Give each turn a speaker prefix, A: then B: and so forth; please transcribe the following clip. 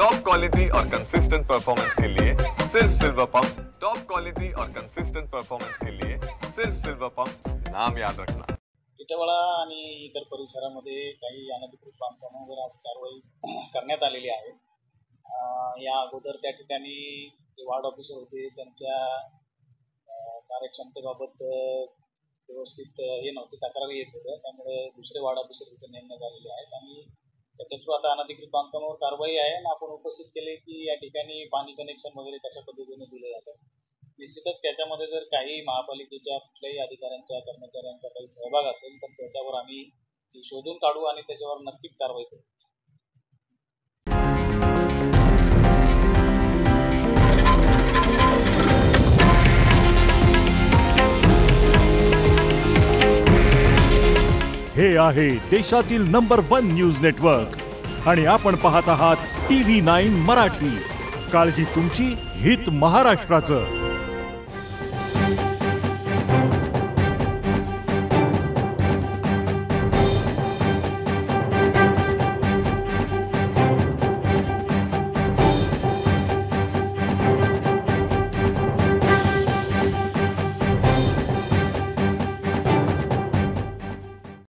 A: Top quality और consistent performance के लिए सिर्फ सिल्वर पंप्स। टॉप क्वालिटी और कंसिस्टेंट परफॉर्मेंस के लिए सिर्फ सिल्वर पंप्स, नाम याद रखना।
B: इटवाळा आणि इतर परिसरामध्ये काही अनधिकृत बांधकामांवर आज कारवाई करण्यात आलेली आहे। या अगोदर त्या ठिकाणी जे वार्ड ऑफिसर होते त्यांच्या कार्यक्षमतेबाबत व्यवस्थित हे नव्हते, तक्रारी येत होत्या, त्यामुळे दुसरे वार्ड ऑफिसर तिथे नेमण्यात आलेले आहेत आणि त्याच्या थ्रू आता अनधिकृत बांधकामावर कारवाई आहे आणि आपण उपस्थित केले की या ठिकाणी पाणी कनेक्शन वगैरे कशा पद्धतीने दिले जातात। निश्चितच त्याच्यामध्ये जर काही महापालिकेच्या कुठल्याही अधिकाऱ्यांच्या कर्मचाऱ्यांचा काही सहभाग असेल तर त्याच्यावर आम्ही ती शोधून काढू आणि त्याच्यावर नक्कीच कारवाई करू।
C: हे आहे देशातील नंबर 1 न्यूज नेटवर्क आणि आपण पाहत आहात TV9 मराठी। काळजी तुमची, हित महाराष्ट्राचं।